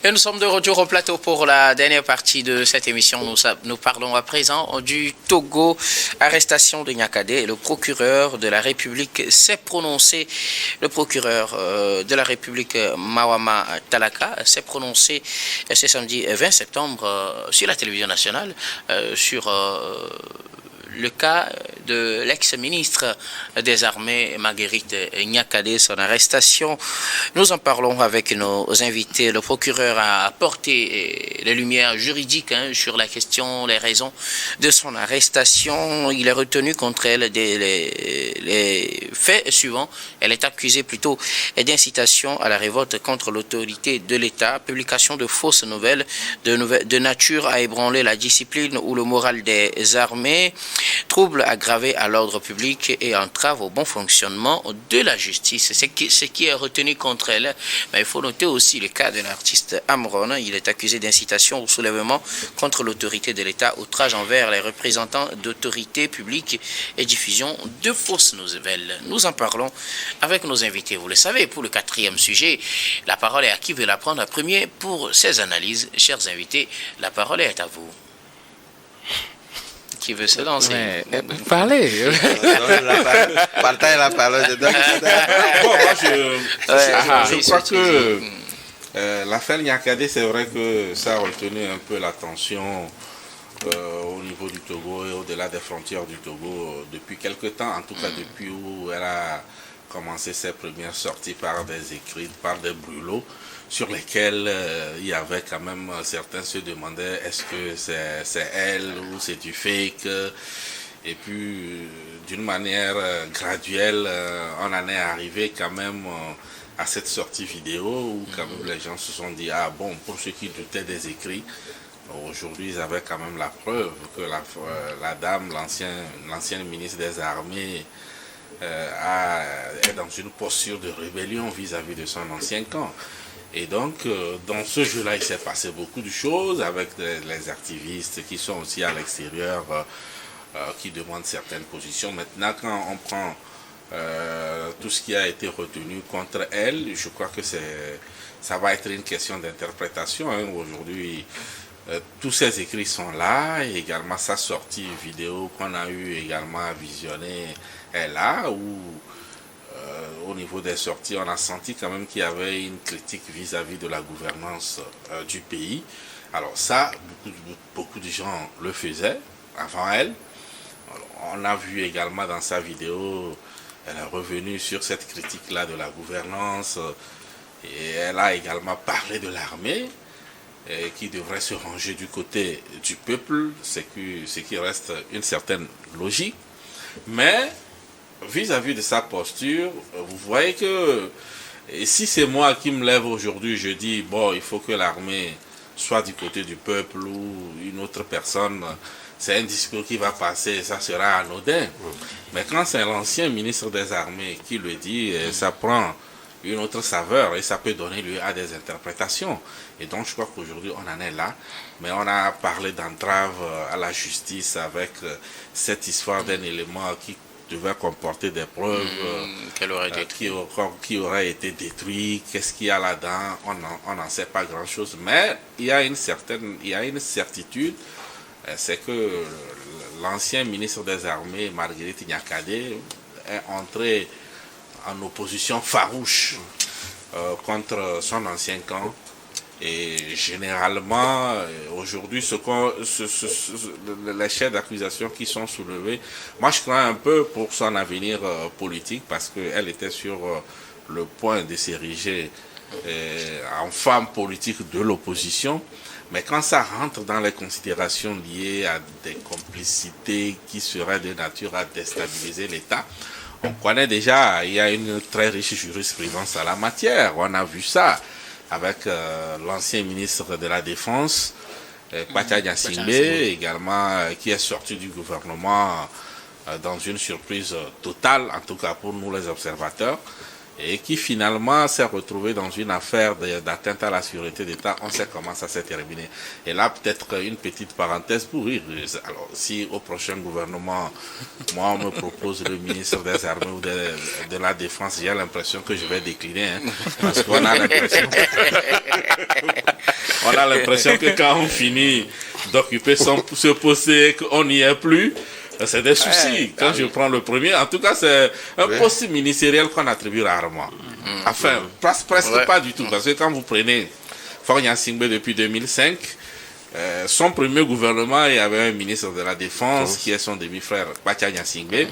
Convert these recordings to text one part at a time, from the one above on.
Et nous sommes de retour au plateau pour la dernière partie de cette émission. Nous parlons à présent du Togo, arrestation de Niakhaddé. Le procureur de la République s'est prononcé. Le procureur de la République, Mawama Talaka, s'est prononcé ce samedi 20 septembre sur la télévision nationale sur le cas de l'ex-ministre des Armées, Marguerite Niakhaddé, son arrestation. Nous en parlons avec nos invités. Le procureur a apporté les lumières juridiques sur la question, les raisons de son arrestation. Il est retenu contre elle les faits suivants. Elle est accusée plutôt d'incitation à la révolte contre l'autorité de l'État, publication de fausses nouvelles de nature à ébranler la discipline ou le moral des armées, troubles aggravés à l'ordre public et entrave au bon fonctionnement de la justice. Ce qui est retenu contre elle. Mais il faut noter aussi le cas de l'artiste Amron. Il est accusé d'incitation au soulèvement contre l'autorité de l'État, outrage envers les représentants d'autorités publiques et diffusion de fausses nouvelles. Nous en parlons avec nos invités. Vous le savez, pour le quatrième sujet, la parole est à qui veut la prendre à premier pour ces analyses. Chers invités, la parole est à vous. Qui veut se lancer? Parlez. Partagez la parole de Bon, moi, je crois que l'affaire Niakhaddé, c'est vrai que ça a retenu un peu l'attention au niveau du Togo et au-delà des frontières du Togo depuis quelque temps, en tout cas depuis où elle a commencé ses premières sorties par des écrits, par des brûlots, sur lesquels il y avait quand même, certains se demandaient est-ce que c'est elle ou c'est du fake. Et puis, d'une manière graduelle, on en est arrivé quand même à cette sortie vidéo où quand même les gens se sont dit, ah bon, pour ceux qui doutaient des écrits, aujourd'hui ils avaient quand même la preuve que la dame, l'ancienne ministre des Armées, est dans une posture de rébellion vis-à-vis de son ancien camp. Et donc, dans ce jeu-là, il s'est passé beaucoup de choses avec les activistes qui sont aussi à l'extérieur, qui demandent certaines positions. Maintenant, quand on prend tout ce qui a été retenu contre elle, je crois que ça va être une question d'interprétation. Aujourd'hui, tous ces écrits sont là, et également sa sortie vidéo qu'on a eu également à visionner est là, où au niveau des sorties, on a senti quand même qu'il y avait une critique vis-à-vis de la gouvernance du pays. Alors ça, beaucoup de gens le faisaient avant elle. Alors, on a vu également dans sa vidéo, elle est revenue sur cette critique-là de la gouvernance, et elle a également parlé de l'armée, qui devrait se ranger du côté du peuple, ce qui reste une certaine logique. Mais vis-à-vis de sa posture, vous voyez que si c'est moi qui me lève aujourd'hui, je dis, bon, il faut que l'armée soit du côté du peuple ou une autre personne, c'est un discours qui va passer, ça sera anodin. Mais quand c'est l'ancien ministre des Armées qui le dit, ça prend une autre saveur et ça peut donner lieu à des interprétations. Et donc je crois qu'aujourd'hui on en est là, mais on a parlé d'entrave à la justice avec cette histoire d'un élément qui devait comporter des preuves qui auraient été détruits, qu'est-ce qu'il y a là-dedans, on n'en sait pas grand-chose, mais il y a une certitude, c'est que l'ancien ministre des Armées, Marguerite Niakhaddé, est entré en opposition farouche contre son ancien camp. Et généralement, aujourd'hui, les chefs d'accusation qui sont soulevés, moi je crains un peu pour son avenir politique, parce qu'elle était sur le point de s'ériger en femme politique de l'opposition. Mais quand ça rentre dans les considérations liées à des complicités qui seraient de nature à déstabiliser l'État, on connaît déjà, il y a une très riche jurisprudence à la matière. On a vu ça avec l'ancien ministre de la Défense, Pacha Gnassingbé, également, qui est sorti du gouvernement dans une surprise totale, en tout cas pour nous les observateurs, et qui finalement s'est retrouvé dans une affaire d'atteinte à la sûreté d'État. On sait comment ça s'est terminé. Et là, peut-être une petite parenthèse pour rire. Alors, si au prochain gouvernement, moi, on me propose le ministre des Armées ou de la Défense, j'ai l'impression que je vais décliner. Parce qu'on a l'impression On a l'impression que quand on finit d'occuper ce poste et qu'on n'y est plus, c'est des soucis. Quand je prends le premier, en tout cas, c'est un poste ministériel qu'on attribue rarement. Enfin, presque pas du tout. Parce que quand vous prenez Faure Gnassingbé depuis 2005, son premier gouvernement, il y avait un ministre de la Défense qui est son demi-frère, Bacha Gnassingbé.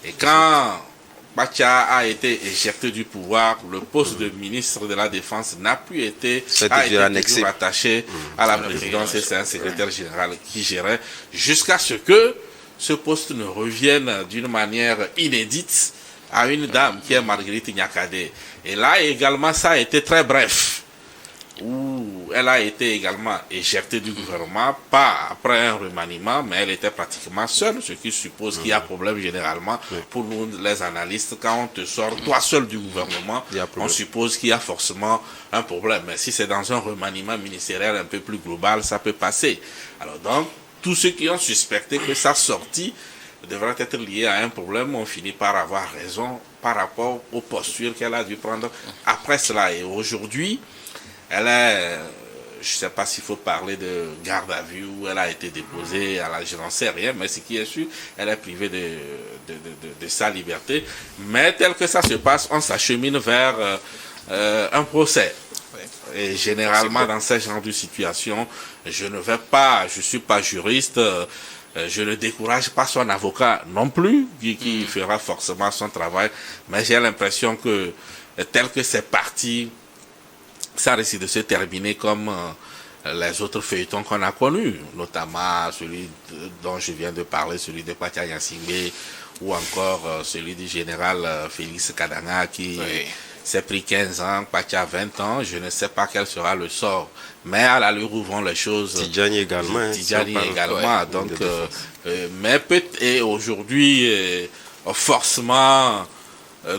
Et quand Bacha a été éjecté du pouvoir, le poste de ministre de la Défense n'a plus été toujours attaché à la présidence et c'est un secrétaire général qui gérait jusqu'à ce que ce poste ne revienne d'une manière inédite à une dame qui est Marguerite Nyakade. Et là également, ça a été très bref, où elle a été également éjectée du gouvernement, pas après un remaniement, mais elle était pratiquement seule, ce qui suppose qu'il y a problème généralement pour nous les analystes. Quand on te sort toi seul du gouvernement, on suppose qu'il y a forcément un problème. Mais si c'est dans un remaniement ministériel un peu plus global, ça peut passer. Alors donc, tous ceux qui ont suspecté que sa sortie devrait être liée à un problème ont fini par avoir raison par rapport aux postures qu'elle a dû prendre après cela. Et aujourd'hui, elle est, je ne sais pas s'il faut parler de garde à vue où elle a été déposée, je n'en sais rien, mais ce qui est sûr, elle est privée de sa liberté. Mais tel que ça se passe, on s'achemine vers un procès. Et généralement, dans ce genre de situation, je ne suis pas juriste, je ne décourage pas son avocat non plus, qui fera forcément son travail, mais j'ai l'impression que tel que c'est parti, ça risque de se terminer comme les autres feuilletons qu'on a connus, notamment celui dont je viens de parler, celui de Bacha Gnassingbé, ou encore celui du général Félix Kadanga qui s'est pris 15 ans, Bacha 20 ans. Je ne sais pas quel sera le sort, mais à l'allure où vont les choses, Tidjani également. Tidjani également. Donc, mais et aujourd'hui, forcément,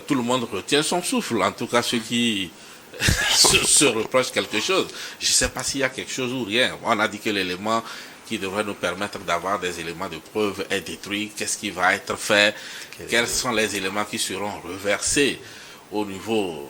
tout le monde retient son souffle. En tout cas, ceux qui se reprochent quelque chose. Je ne sais pas s'il y a quelque chose ou rien. On a dit que l'élément qui devrait nous permettre d'avoir des éléments de preuve est détruit. Qu'est-ce qui va être fait? Quels sont les éléments qui seront reversés au niveau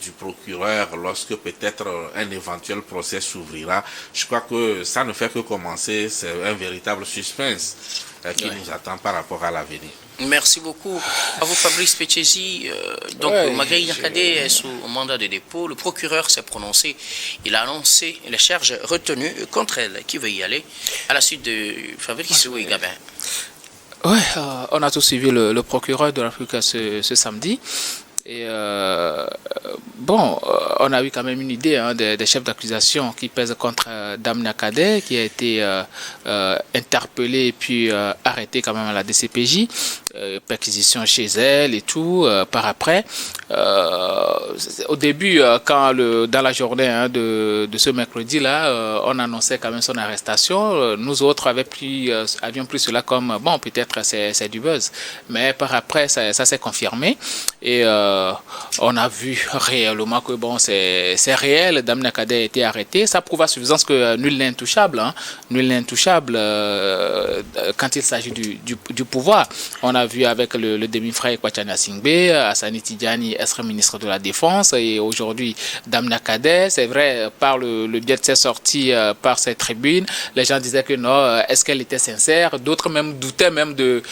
du procureur lorsque peut-être un éventuel procès s'ouvrira? Je crois que ça ne fait que commencer. C'est un véritable suspense qui nous attend par rapport à l'avenir. Merci beaucoup à vous, Fabrice Petchesi. Donc, Marguerite Nyakade est sous mandat de dépôt. Le procureur s'est prononcé. Il a annoncé les charges retenues contre elle. Qui veut y aller à la suite de Fabrice Gabin? Oui, on a tous suivi le procureur de l'Afrique ce samedi. Et bon, on a eu quand même une idée des chefs d'accusation qui pèsent contre Dame Nyakade, qui a été interpellée et puis arrêtée quand même à la DCPJ, perquisition chez elle et tout. Par après, au début, dans la journée de ce mercredi-là, on annonçait quand même son arrestation. Nous autres avions pris cela comme, bon, peut-être c'est du buzz. Mais par après, ça s'est confirmé. Et on a vu réellement que bon, c'est réel, Dame Nyakade a été arrêtée. Ça prouve à suffisance que nul n'est intouchable. Nul n'est intouchable quand il s'agit du pouvoir. On a vu avec le demi-frère Bacha Gnassingbé, Assani Tidjani, être ministre de la Défense, et aujourd'hui Dame Nyakade. C'est vrai, par le biais de ses sorties, par ses tribunes, les gens disaient que non, est-ce qu'elle était sincère? D'autres même doutaient même du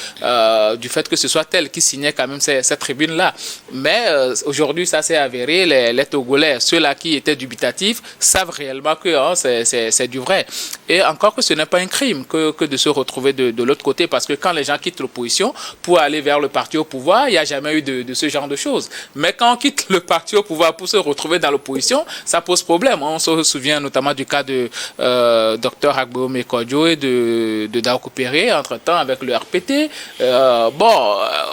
fait que ce soit elle qui signait quand même ces tribunes-là. Mais aujourd'hui, ça s'est avéré, les Togolais, ceux-là qui étaient dubitatifs, savent réellement que c'est du vrai. Et encore que ce n'est pas un crime que de se retrouver de l'autre côté, parce que quand les gens quittent l'opposition pour aller vers le parti au pouvoir, il n'y a jamais eu de ce genre de choses. Mais quand on quitte le parti au pouvoir pour se retrouver dans l'opposition, ça pose problème. On se souvient notamment du cas de Dr Agbo Mekodjo et de Daoukou Péré, entre-temps avec le RPT.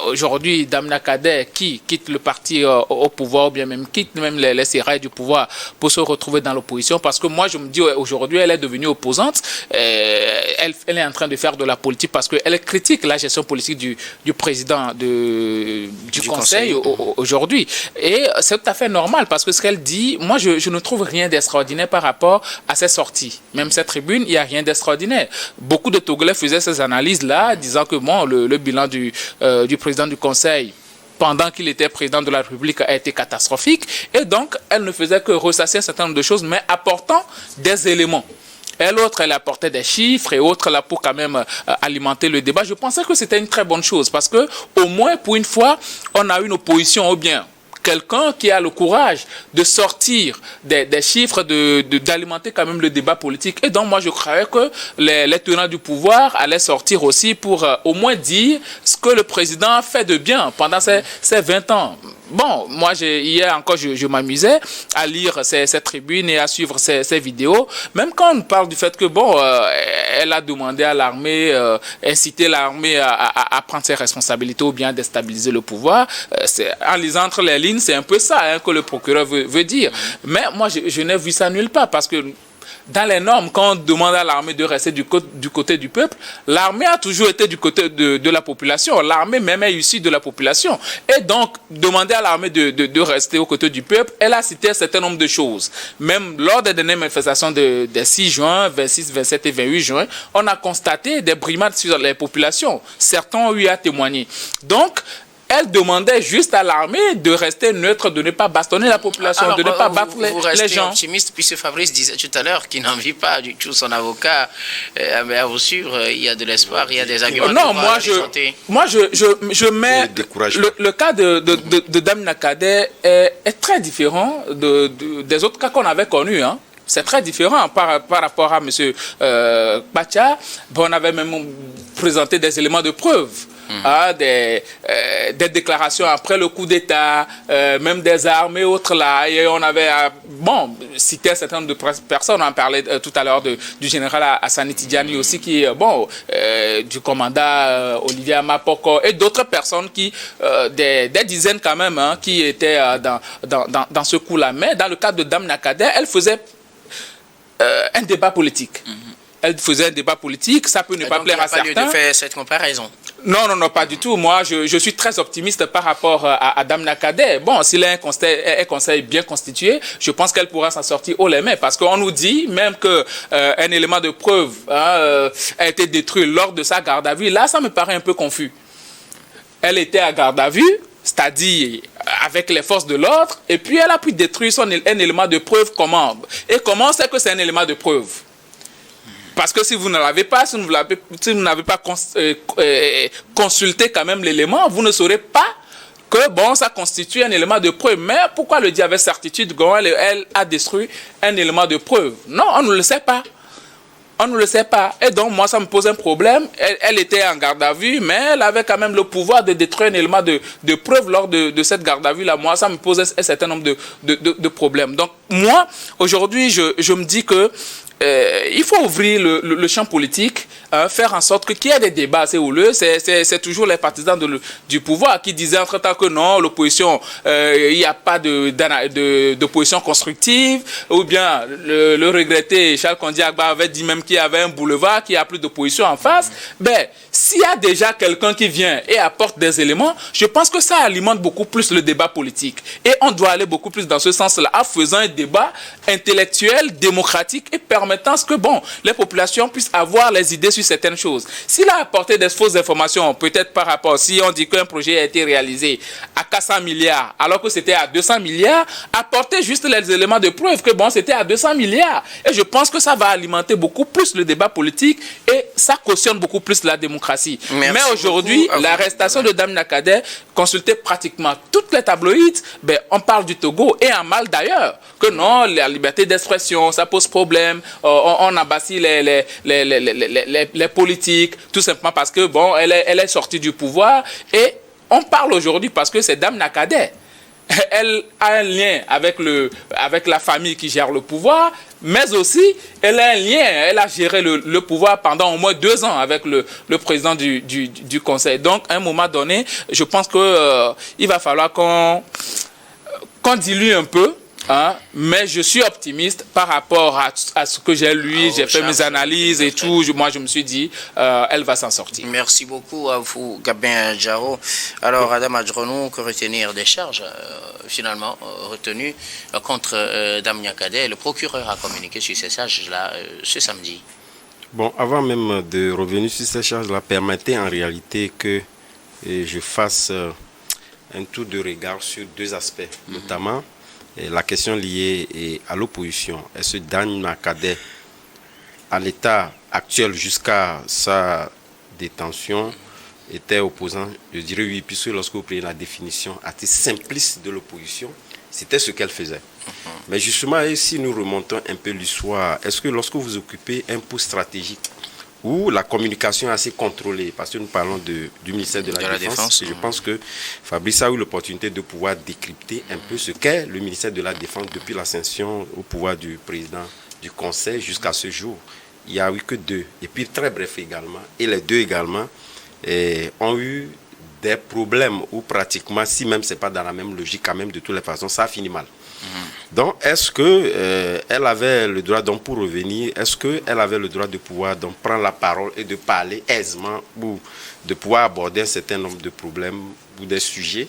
Aujourd'hui, Dame Nyakade qui quitte le parti au pouvoir, ou bien même quitte même les sérails du pouvoir pour se retrouver dans l'opposition, parce que moi je me dis aujourd'hui elle est devenue opposante, elle est en train de faire de la politique parce qu'elle critique la gestion politique du président du conseil aujourd'hui, et c'est tout à fait normal parce que ce qu'elle dit, moi je ne trouve rien d'extraordinaire par rapport à ses sorties, même cette tribune, il n'y a rien d'extraordinaire. Beaucoup de Togolais faisaient ces analyses là disant que bon, le bilan du président du conseil pendant qu'il était président de la République a été catastrophique. Et donc, elle ne faisait que ressasser un certain nombre de choses, mais apportant des éléments. Et l'autre, elle apportait des chiffres et autres là pour quand même alimenter le débat. Je pensais que c'était une très bonne chose parce que au moins pour une fois, on a une opposition au bien. Quelqu'un qui a le courage de sortir des chiffres, d'alimenter quand même le débat politique. Et donc, moi, je croyais que les tenants du pouvoir allaient sortir aussi pour au moins dire ce que le président a fait de bien pendant ces 20 ans. Bon, moi, hier encore, je m'amusais à lire ces tribunes et à suivre ces vidéos. Même quand on parle du fait que, bon, elle a demandé à l'armée, inciter l'armée à prendre ses responsabilités ou bien déstabiliser le pouvoir, en lisant entre les lignes, c'est un peu ça que le procureur veut dire. Mais moi, je n'ai vu ça nulle part parce que dans les normes, quand on demande à l'armée de rester du côté du peuple, l'armée a toujours été du côté de la population. L'armée même est issue de la population. Et donc, demander à l'armée de rester aux côtés du peuple, elle a cité un certain nombre de choses. Même lors des dernières manifestations des 6 juin, 26, 27 et 28 juin, on a constaté des brimades sur les populations. Certains ont eu à témoigner. Donc, elle demandait juste à l'armée de rester neutre, de ne pas bastonner la population, de ne pas battre les gens. Vous restez optimiste, puisque Fabrice disait tout à l'heure qu'il n'envie pas du tout son avocat. Mais à vous suivre, il y a de l'espoir, il y a des arguments. Non, moi je mets le cas de Dame Nakadé est très différent des autres cas qu'on avait connus. Hein. C'est très différent par rapport à M. Bacha. On avait même présenté des éléments de preuve. Des déclarations après le coup d'État, même des armes et autres là. Et on avait, cité un certain nombre de personnes. On parlait tout à l'heure du général Hassani Tidjani aussi, qui du commandant Olivier Amapoko et d'autres personnes des dizaines quand même, qui étaient dans ce coup-là. Mais dans le cas de Dame Nakadé, elle faisait un débat politique. Elle faisait un débat politique, ça peut ne pas plaire à certains. Il n'y a pas lieu de faire cette comparaison. Non, pas du tout. Moi, je suis très optimiste par rapport à Dame Nakadé. Bon, s'il a un conseil bien constitué, je pense qu'elle pourra s'en sortir haut les mains. Parce qu'on nous dit même qu'un élément de preuve a été détruit lors de sa garde à vue. Là, ça me paraît un peu confus. Elle était à garde à vue, c'est-à-dire avec les forces de l'ordre, et puis elle a pu détruire un élément de preuve comment. Et comment c'est que c'est un élément de preuve? Parce que si vous ne l'avez pas, si vous n'avez pas consulté quand même l'élément, vous ne saurez pas que ça constitue un élément de preuve. Mais pourquoi le dire avec certitude qu'elle a détruit un élément de preuve? Non, on ne le sait pas. On ne le sait pas. Et donc, moi, ça me pose un problème. Elle était en garde à vue, mais elle avait quand même le pouvoir de détruire un élément de preuve lors de cette garde à vue-là. Moi, ça me pose un certain nombre de problèmes. Donc, moi, aujourd'hui, je me dis que il faut ouvrir le champ politique, faire en sorte qu'il y ait des débats assez houleux. C'est toujours les partisans du pouvoir qui disaient entre-temps que non, l'opposition, il n'y a pas d'opposition constructive, ou bien le regretté Charles Kondiagba avait dit même qu'il y avait un boulevard, qu'il n'y a plus d'opposition en face. S'il y a déjà quelqu'un qui vient et apporte des éléments, je pense que ça alimente beaucoup plus le débat politique. Et on doit aller beaucoup plus dans ce sens-là, en faisant un débat intellectuel, démocratique et permettant que les populations puissent avoir les idées sur certaines choses. S'il a apporté des fausses informations, peut-être par rapport, si on dit qu'un projet a été réalisé à 400 milliards, alors que c'était à 200 milliards, apporter juste les éléments de preuve que c'était à 200 milliards. Et je pense que ça va alimenter beaucoup plus le débat politique et ça cautionne beaucoup plus la démocratie. Mais aujourd'hui, l'arrestation de Dame Nakadé, consulter pratiquement toutes les tabloïds, on parle du Togo et en mal d'ailleurs, que non, la liberté d'expression, ça pose problème. On abattit les politiques, tout simplement parce que elle est sortie du pouvoir. Et on parle aujourd'hui parce que c'est Dame Nakadé. Elle a un lien avec la famille qui gère le pouvoir, mais aussi elle a un lien, elle a géré le pouvoir pendant au moins 2 ans avec le président du conseil. Donc à un moment donné, je pense que il va falloir qu'on dilue un peu. Mais je suis optimiste par rapport à ce que j'ai lu, j'ai fait mes analyses et tout. Moi, je me suis dit, elle va s'en sortir. Merci beaucoup à vous, Gabin Djaro. Alors, Adam Adjronou, que retenir des charges finalement retenues contre Dame Nakadé? Le procureur a communiqué sur ces charges-là ce samedi. Bon, avant même de revenir sur ces charges-là, permettez en réalité que je fasse un tour de regard sur deux aspects, notamment la question liée à l'opposition. Est-ce que Dan Nyakade, à l'état actuel jusqu'à sa détention, était opposant? Je dirais oui, puisque lorsque vous prenez la définition assez simpliste de l'opposition, c'était ce qu'elle faisait. Mais justement, si nous remontons un peu l'histoire, est-ce que lorsque vous occupez un poste stratégique où la communication est assez contrôlée, parce que nous parlons du ministère de la Défense, je pense que Fabrice a eu l'opportunité de pouvoir décrypter un peu ce qu'est le ministère de la Défense depuis l'ascension au pouvoir du président du Conseil jusqu'à ce jour. Il n'y a eu que deux, et puis très bref également, et les deux également ont eu des problèmes où pratiquement, si même ce n'est pas dans la même logique, quand même de toutes les façons, ça a fini mal. Donc, est-ce que elle avait le droit, donc pour revenir, est-ce qu'elle avait le droit de pouvoir donc prendre la parole et de parler aisément ou de pouvoir aborder un certain nombre de problèmes ou des sujets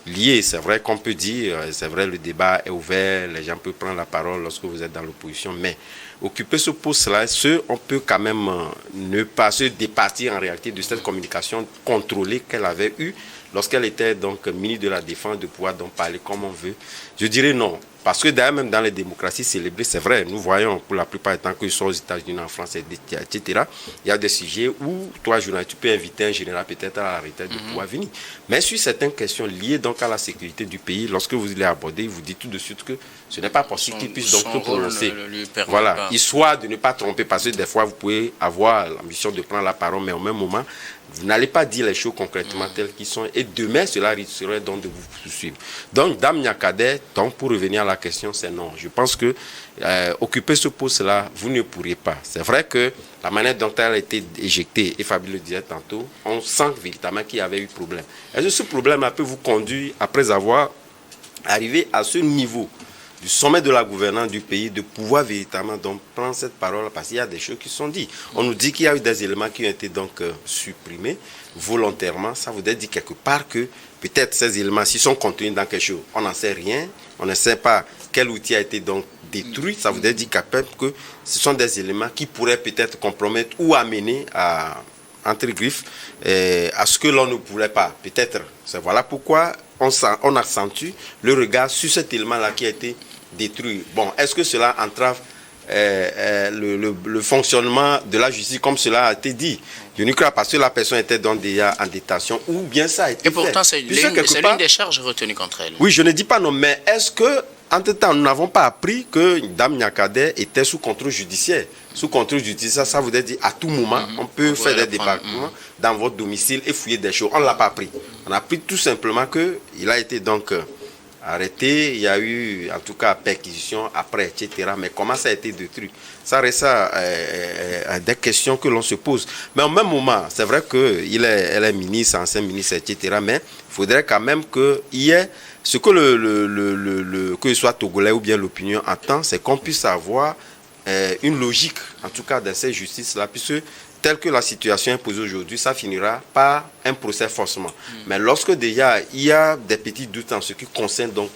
liés? C'est vrai qu'on peut dire, c'est vrai, le débat est ouvert, les gens peuvent prendre la parole lorsque vous êtes dans l'opposition, mais occuper ce poste-là, on peut quand même ne pas se départir en réalité de cette communication contrôlée qu'elle avait eue lorsqu'elle était donc ministre de la Défense, de pouvoir donc parler comme on veut. Je dirais non. Parce que d'ailleurs, même dans les démocraties célébrées, c'est vrai, nous voyons pour la plupart du temps que ce soit aux États-Unis, en France, etc., il y a des sujets où, toi, journaliste, tu peux inviter un général peut-être à la retraite de pouvoir venir. Mais sur certaines questions liées donc à la sécurité du pays, lorsque vous les abordez, vous dites tout de suite que ce n'est pas possible qu'il puisse donc se prononcer. Voilà, histoire de ne pas tromper, parce que des fois, vous pouvez avoir l'ambition de prendre la parole, mais au même moment, vous n'allez pas dire les choses concrètement telles qu'elles sont. Et demain, cela risquerait donc de vous poursuivre. Donc, Dame Nyakade, donc pour revenir à la question, c'est non. Je pense que occuper ce poste-là, vous ne pourriez pas. C'est vrai que la manière dont elle a été éjectée, et Fabi le disait tantôt, on sent véritablement qu'il y avait eu problème. Est-ce que ce problème-là peut vous conduire, après avoir arrivé à ce niveau du sommet de la gouvernance du pays, de pouvoir véritablement donc prendre cette parole, parce qu'il y a des choses qui sont dites. On nous dit qu'il y a eu des éléments qui ont été donc supprimés volontairement. Ça voudrait dire quelque part que peut-être ces éléments, s'ils sont contenus dans quelque chose, on n'en sait rien, on ne sait pas quel outil a été donc détruit. Ça voudrait dire que ce sont des éléments qui pourraient peut-être compromettre ou amener à, entre griffes, à ce que l'on ne pourrait pas. Peut-être, voilà pourquoi on accentue le regard sur cet élément-là qui a été détruit. Bon, est-ce que cela entrave le fonctionnement de la justice comme cela a été dit? Je ne crois pas, parce que la personne était donc déjà en détention, ou bien ça a été fait. Et pourtant, c'est l'une des charges retenues contre elle. Oui, je ne dis pas non, mais est-ce que, entre-temps, nous n'avons pas appris que Dame Nyakade était sous contrôle judiciaire? Sous contrôle judiciaire, ça voudrait dire à tout moment, on peut faire des débarquements dans votre domicile et fouiller des choses. On ne l'a pas appris. On a appris tout simplement qu'il a été donc arrêté, il y a eu en tout cas perquisition après, etc. Mais comment ça a été détruit? Ça reste des questions que l'on se pose. Mais au même moment, c'est vrai qu'elle est ministre, ancien ministre, etc. Mais il faudrait quand même qu'il y ait ce que que ce soit Togolais ou bien l'opinion attend, c'est qu'on puisse avoir une logique, en tout cas dans cette justice-là, puisque telle que la situation est posée aujourd'hui, ça finira par un procès forcément. Mais lorsque déjà il y a des petits doutes en ce qui concerne donc,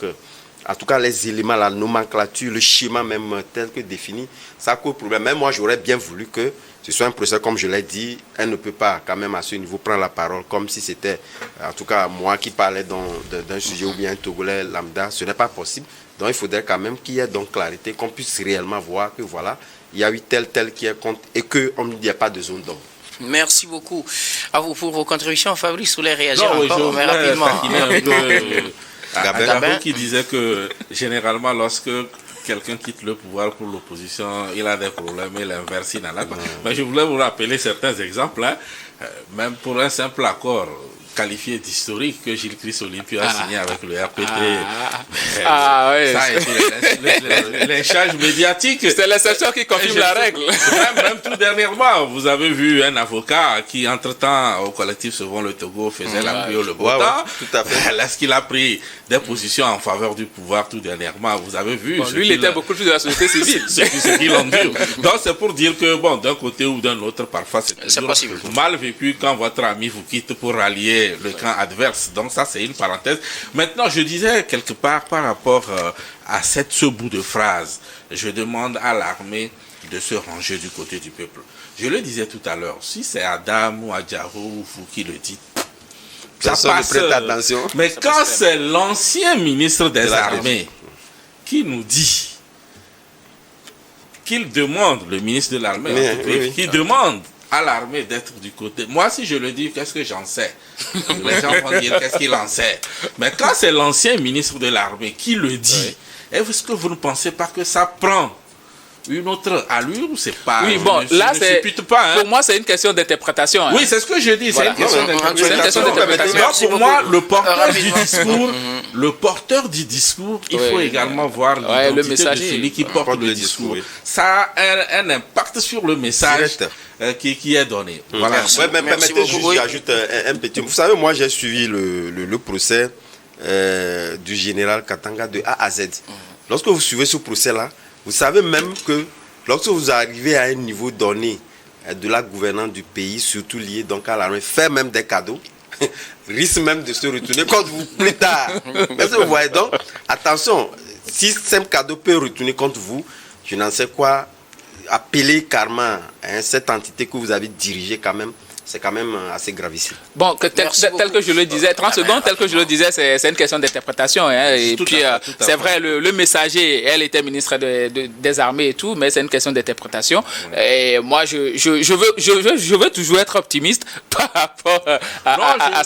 en tout cas les éléments, la nomenclature, le schéma même tel que défini, ça cause problème. Même moi j'aurais bien voulu que ce soit un procès, comme je l'ai dit, elle ne peut pas quand même à ce niveau prendre la parole comme si c'était, en tout cas moi qui parlais d'un sujet ou bien un Togolais lambda, ce n'est pas possible. Donc il faudrait quand même qu'il y ait donc clarité, qu'on puisse réellement voir que voilà, il y a eu tel qui est compte et qu'on ne dit pas de zone d'ombre. Merci beaucoup à vous pour vos contributions. Fabrice, vous voulez réagir encore, mais rapidement. Gabin qui disait que généralement lorsque quelqu'un quitte le pouvoir pour l'opposition, il a des problèmes et l'inverse, il n'en a pas. Mais je voulais vous rappeler certains exemples, hein. Même pour un simple accord qualifié d'historique que Gilles Christ-Olympio a signé avec le RPT. Oui. Ça a été l'échange médiatique. C'est l'exception qui confirme la règle. Même tout dernièrement, vous avez vu un avocat qui, entre-temps, au collectif Sauvons le Togo, faisait la pluie au le beau temps. Tout à fait. Lorsqu'il a pris des positions en faveur du pouvoir tout dernièrement, vous avez vu. Bon, lui, il était beaucoup plus de la société civile. Ce qu'il en dit. Donc, c'est pour dire que, bon, d'un côté ou d'un autre, parfois, c'est possible. Mal vécu quand votre ami vous quitte pour rallier le camp adverse. Donc ça, c'est une parenthèse. Maintenant, je disais quelque part par rapport à ce bout de phrase, je demande à l'armée de se ranger du côté du peuple. Je le disais tout à l'heure, si c'est Adam ou Adjaro ou vous qui le dites, ça Personne ne passe. prête attention. Mais quand c'est l'ancien ministre des Armées qui nous dit qu'il demande, le ministre de l'Armée, qui demande à l'armée d'être du côté. Moi, si je le dis, qu'est-ce que j'en sais? Les gens vont dire qu'est-ce qu'il en sait. Mais quand c'est l'ancien ministre de l'Armée qui le dit, est-ce que vous ne pensez pas que ça prend une autre allure ou c'est pas? Oui, bon, là, c'est. Pas, pour moi, c'est une question d'interprétation. Hein. Oui, c'est ce que je dis. Voilà. C'est une question d'interprétation. Pour moi, le porteur du discours, il faut également voir l'identité de celui qui porte le discours. Ça a un impact sur le message qui est donné. Voilà. Ouais, mais permettez juste, j'ajoute un petit. Vous savez, moi, j'ai suivi le procès du général Katanga de A à Z. Lorsque vous suivez ce procès-là, vous savez même que lorsque vous arrivez à un niveau donné de la gouvernance du pays, surtout lié donc à l'armée, faire même des cadeaux, risque même de se retourner contre vous plus tard. Est-ce que vous voyez donc? Attention, si ce cadeau peut retourner contre vous, je n'en sais quoi, appeler karma, cette entité que vous avez dirigée quand même, c'est quand même assez gravissime. Bon, tel que je le disais, 30 secondes, tel que je le disais, c'est une question d'interprétation. Hein, et puis, c'est vrai, le messager, elle était ministre des Armées et tout, mais c'est une question d'interprétation. Et moi, je veux toujours être optimiste par rapport à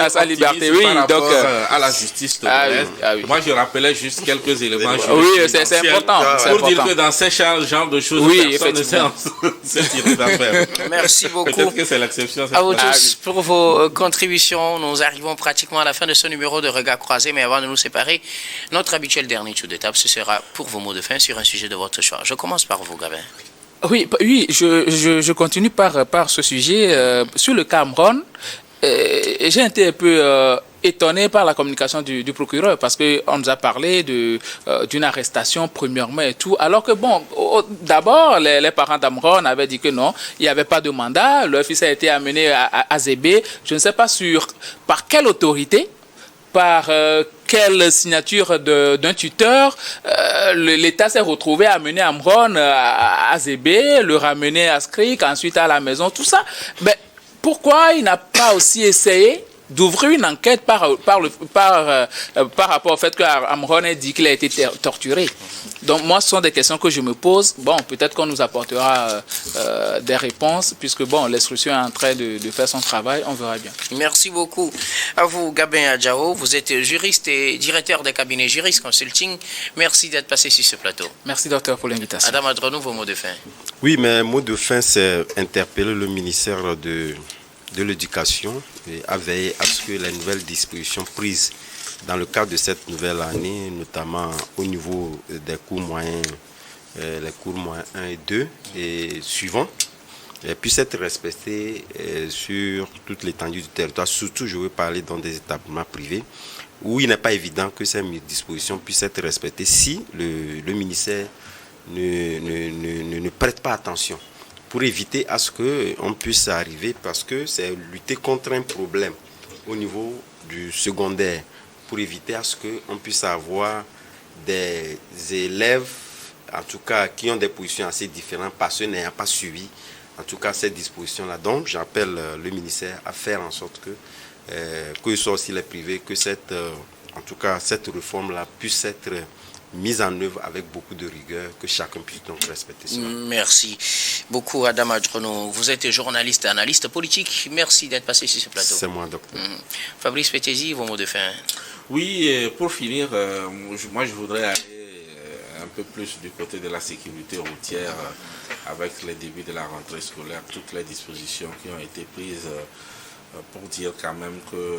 sa liberté. Oui, donc à la justice togolaise. Moi, je rappelais juste quelques éléments. Oui, c'est important. Pour dire que dans ce genre de choses, personne ne sait tirer d'affaire. Merci beaucoup. Peut-être que c'est l'exception. À vous tous pour vos contributions. Nous arrivons pratiquement à la fin de ce numéro de Regard Croisé, mais avant de nous séparer, notre habituel dernier tour d'étape, ce sera pour vos mots de fin sur un sujet de votre choix. Je commence par vous, Gabin. Oui, je continue par ce sujet. Sur le Cameroun, j'ai été un peu étonné par la communication du procureur parce qu'on nous a parlé d'une arrestation premièrement et tout, alors que bon, d'abord les parents d'Amron avaient dit que non, il n'y avait pas de mandat, leur fils a été amené à Azébé, je ne sais pas par quelle autorité, par quelle signature d'un tuteur, l'État s'est retrouvé à amener Amron à Azébé, le ramener à Skrik, ensuite à la maison, tout ça. Mais pourquoi il n'a pas aussi essayé d'ouvrir une enquête par rapport au fait qu'Amron ait dit qu'il a été torturé? Donc moi, ce sont des questions que je me pose. Bon, peut-être qu'on nous apportera des réponses, puisque bon, l'instruction est en train de faire son travail, on verra bien. Merci beaucoup à vous, Gabin Adjao. Vous êtes juriste et directeur des cabinets Juris Consulting. Merci d'être passé sur ce plateau. Merci, docteur, pour l'invitation. Adam Adronou, vos mots de fin. Oui, mais mot de fin, c'est interpeller le ministère de l'Éducation et à veiller à ce que les nouvelles dispositions prises dans le cadre de cette nouvelle année, notamment au niveau des cours moyens, les cours moyens 1 et 2 et suivants, puissent être respectées sur toute l'étendue du territoire. Surtout, je veux parler dans des établissements privés où il n'est pas évident que ces dispositions puissent être respectées si le ministère ne prête pas attention, pour éviter à ce qu'on puisse arriver, parce que c'est lutter contre un problème au niveau du secondaire, pour éviter à ce qu'on puisse avoir des élèves, en tout cas, qui ont des positions assez différentes, parce qu'ils n'ayant pas suivi, en tout cas, ces dispositions-là. Donc, j'appelle le ministère à faire en sorte que ce soit aussi les privés, que cette réforme-là puisse être mise en œuvre avec beaucoup de rigueur, que chacun puisse donc respecter cela. Merci beaucoup, Adam Adronou. Vous êtes journaliste et analyste politique. Merci d'être passé sur ce plateau. C'est moi, docteur. Fabrice Pétési, vos mots de fin. Oui, pour finir, moi je voudrais aller un peu plus du côté de la sécurité routière avec les débuts de la rentrée scolaire, toutes les dispositions qui ont été prises pour dire quand même que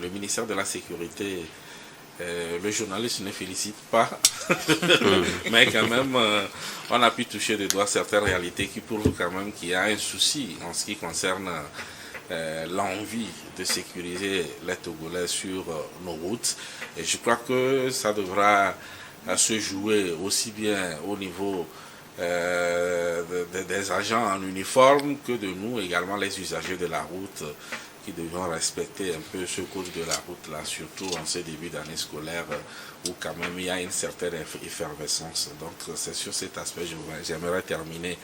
le ministère de la Sécurité, le journaliste ne félicite pas, mais quand même, on a pu toucher du doigt certaines réalités qui prouvent quand même qu'il y a un souci en ce qui concerne l'envie de sécuriser les Togolais sur nos routes. Et je crois que ça devra se jouer aussi bien au niveau des agents en uniforme que de nous, également les usagers de la route, qui devront respecter un peu ce code de la route là, surtout en ce début d'année scolaire où quand même il y a une certaine effervescence. Donc c'est sur cet aspect que j'aimerais terminer,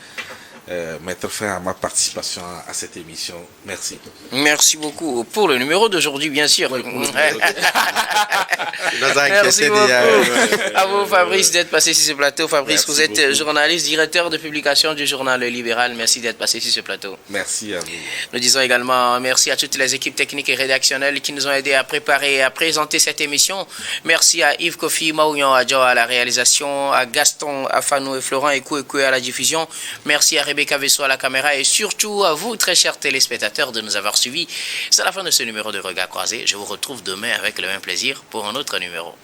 mettre fin à ma participation à cette émission. Merci. Merci beaucoup pour le numéro d'aujourd'hui, bien sûr. Ouais, Merci beaucoup à vous, Fabrice, d'être passé sur ce plateau. Fabrice, Merci vous êtes beaucoup. Journaliste, directeur de publication du journal Le Libéral. Merci d'être passé sur ce plateau. Merci à vous. Nous disons également merci à toutes les équipes techniques et rédactionnelles qui nous ont aidés à préparer et à présenter cette émission. Merci à Yves Kofi Maounian Adjo à la réalisation, à Gaston Afanou et Florent Ekouekoué à la diffusion. Merci à Rebecca Vesso à la caméra et surtout à vous, très chers téléspectateurs, de nous avoir suivis. C'est la fin de ce numéro de Regard Croisé. Je vous retrouve demain avec le même plaisir pour un autre numéro.